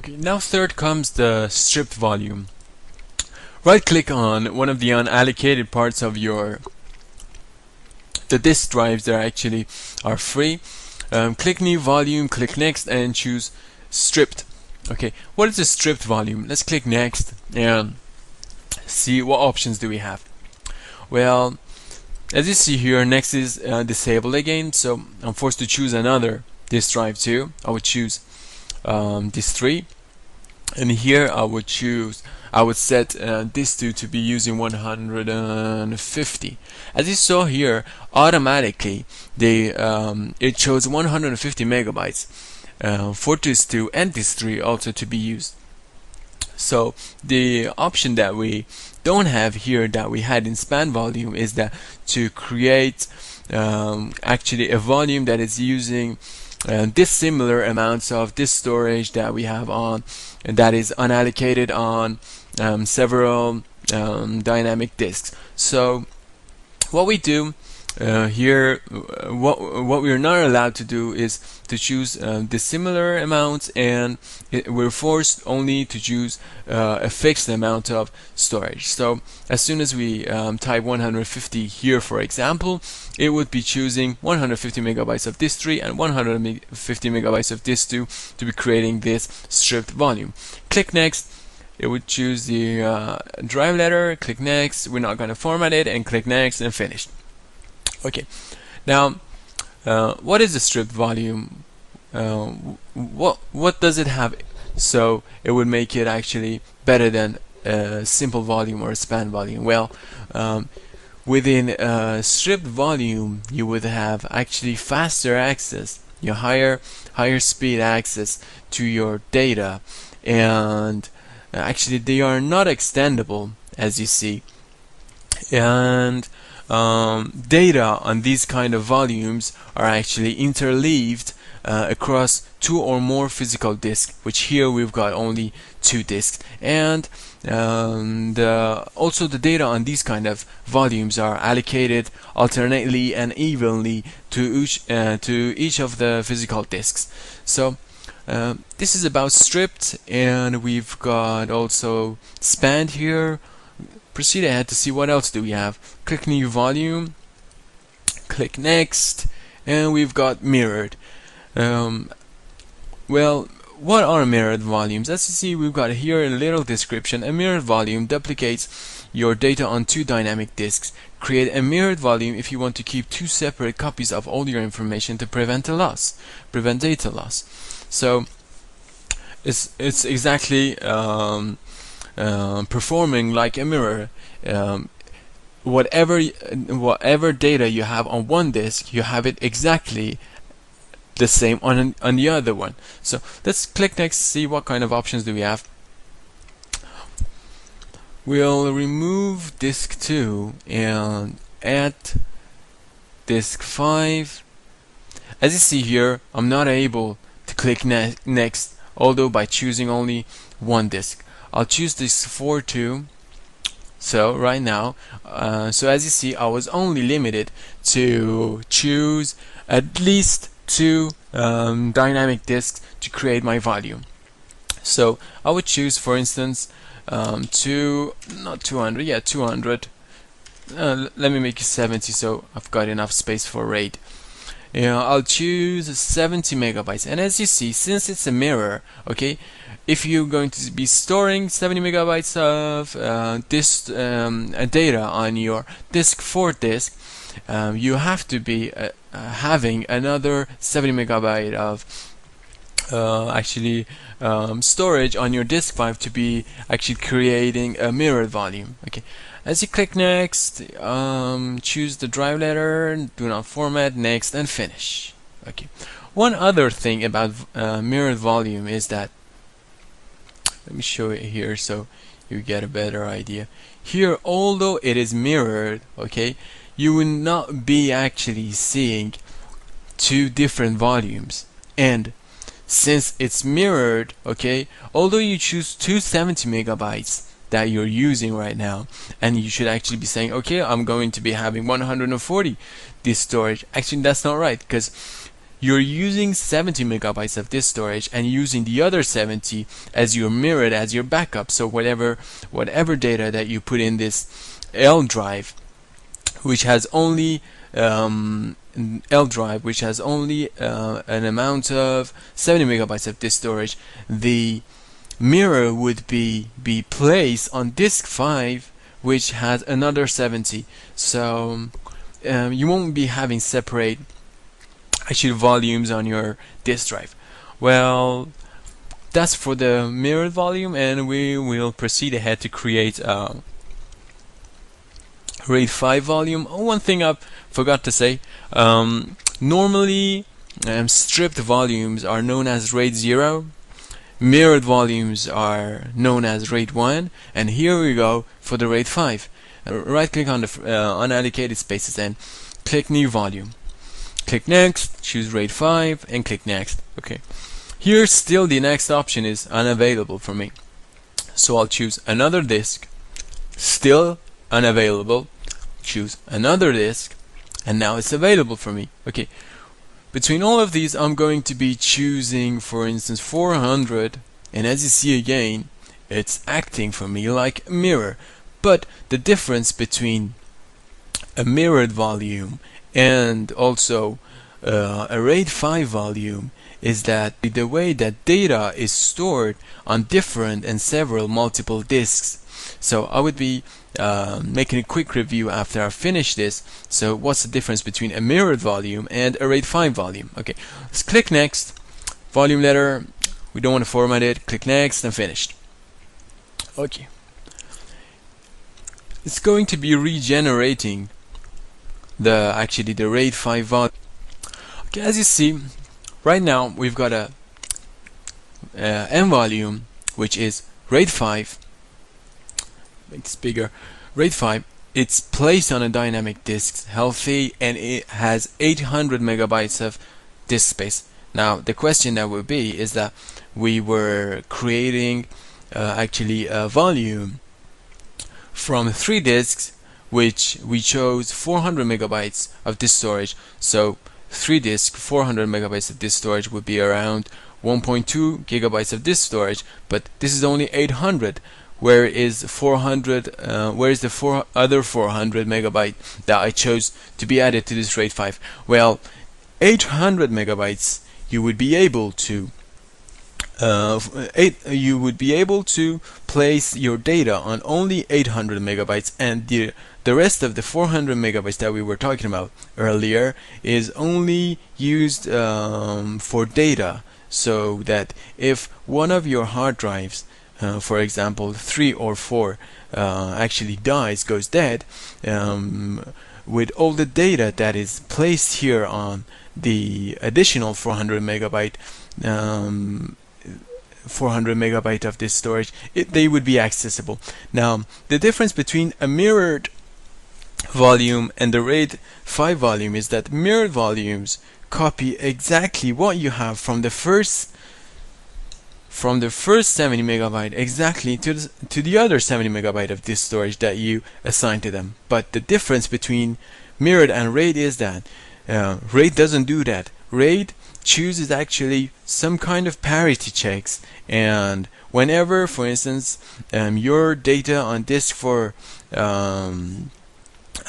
Okay, now third comes the stripped volume. Right click on one of the unallocated parts of the disk drives that actually are free. Click new volume, click next, and choose stripped. Okay, what is a stripped volume? Let's click next and see what options do we have. Well, as you see here, next is disabled again, so I'm forced to choose another disk drive too. I would choose disk 3, and here I would set disk 2 to be using 150. As you saw here, automatically it chose 150 megabytes for disk 2 and disk 3 also to be used. So the option that we don't have here that we had in span volume is that to create actually a volume that is using dissimilar amounts of disk storage that we have on, and that is unallocated on several dynamic disks. So what we do here, what we're not allowed to do is to choose dissimilar amounts, and we're forced only to choose a fixed amount of storage. So as soon as we type 150 here, for example, it would be choosing 150 megabytes of disk 3 and 150 megabytes of disk 2 to be creating this stripped volume. Click next. It would choose the drive letter. Click next. We're not going to format it, and click next and finish. Okay, now what is a stripped volume? What does it have so it would make it actually better than a simple volume or a span volume? Well, within a stripped volume, you would have actually faster access, higher speed access to your data, and actually they are not extendable, as you see, and data on these kind of volumes are actually interleaved across 2 or more physical disks, which here we've got only 2 disks, and also the data on these kind of volumes are allocated alternately and evenly to each of the physical disks. So this is about stripped, and we've got also spanned here. Proceed ahead to see what else do we have. Click new volume, click next, and we've got mirrored. Well, what are mirrored volumes? As you see, we've got here a little description. A mirrored volume duplicates your data on 2 dynamic disks. Create a mirrored volume if you want to keep 2 separate copies of all your information to prevent data loss. So it's exactly performing like a mirror. Whatever data you have on one disk, you have it exactly the same on the other one. So let's click next, see what kind of options do we have. We'll remove disk 2 and add disk 5. As you see here, I'm not able to click next, although by choosing only one disk. I'll choose disk 4 too. So right now, so as you see, I was only limited to choose at least 2 dynamic disks to create my volume. So I would choose, for instance, 200. Let me make it 70 so I've got enough space for RAID. I'll choose 70 megabytes, and as you see, since it's a mirror, okay, if you're going to be storing 70 megabytes of disk data on your disk 4 disk, you have to be having another 70 megabyte of storage on your disk 5 to be actually creating a mirrored volume. Okay, as you click next, choose the drive letter, do not format, next, and finish. Okay, one other thing about mirrored volume is that, let me show it here so you get a better idea. Here, although it is mirrored, okay, you will not be actually seeing 2 different volumes. And since it's mirrored, okay, although you choose 270 megabytes that you're using right now, and you should actually be saying, okay, I'm going to be having 140 disk storage. Actually, that's not right, because you're using 70 megabytes of this storage and using the other 70 as your mirrored, as your backup. So whatever data that you put in this L drive, which has only an amount of 70 megabytes of disk storage, the mirror would be placed on disk 5, which has another 70. So you won't be having separate actual volumes on your disk drive. Well, that's for the mirrored volume, and we will proceed ahead to create a RAID 5 volume. One thing I forgot to say, normally stripped volumes are known as RAID 0, mirrored volumes are known as RAID 1, and here we go for the RAID 5. Right click on the unallocated spaces and click new volume. Click next, choose RAID 5 and click next. Okay. Here still the next option is unavailable for me. So I'll choose another disk, still unavailable, choose another disk, and now it's available for me. Okay. Between all of these I'm going to be choosing, for instance, 400, and as you see again, it's acting for me like a mirror. But the difference between a mirrored volume and also a RAID 5 volume is that the way that data is stored on different and several multiple disks. So I would be making a quick review after I finish this. So what's the difference between a mirrored volume and a RAID 5 volume? Okay, let's click next. Volume letter, we don't want to format it. Click next and finished. Okay. It's going to be regenerating the RAID 5 volume. Okay, as you see, right now we've got a M volume, which is RAID 5. Make this bigger. RAID 5. It's placed on a dynamic disk, healthy, and it has 800 megabytes of disk space. Now the question that would be is that we were creating a volume from 3 disks, which we chose 400 megabytes of disk storage. So 3 disks, 400 megabytes of disk storage would be around 1.2 gigabytes of disk storage, but this is only 800. Where is the 400 megabyte that I chose to be added to this RAID 5? Well, 800 megabytes you would be able to place your data on only 800 megabytes, and the rest of the 400 megabytes that we were talking about earlier is only used for data, so that if one of your hard drives, for example 3 or 4, actually goes dead, with all the data that is placed here on the additional 400 megabyte of this storage, they would be accessible. Now the difference between a mirrored volume and the RAID 5 volume is that mirrored volumes copy exactly what you have from the first 70 megabyte exactly to the other 70 megabyte of disk storage that you assign to them. But the difference between mirrored and RAID is that RAID doesn't do that. RAID chooses actually some kind of parity checks, and whenever, for instance, your data on disk for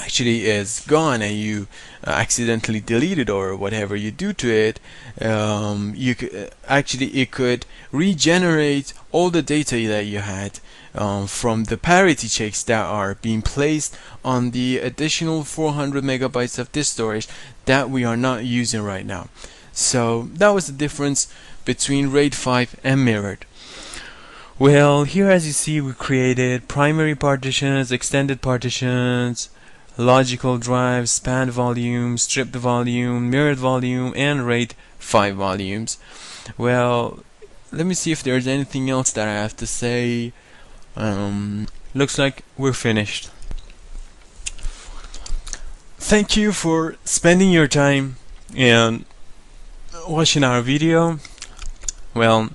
is gone and you accidentally delete it or whatever you do to it, it could regenerate all the data that you had from the parity checks that are being placed on the additional 400 megabytes of disk storage that we are not using right now. So that was the difference between RAID 5 and mirrored. Well, here as you see, we created primary partitions, extended partitions, logical drives, span volume, stripped volume, mirrored volume, and RAID 5 volumes. Well, let me see if there's anything else that I have to say. Looks like we're finished. Thank you for spending your time and watching our video. Well,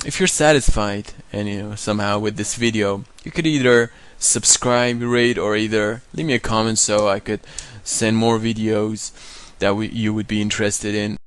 if you're satisfied and somehow with this video, you could either subscribe, rate, or either leave me a comment so I could send more videos that you would be interested in.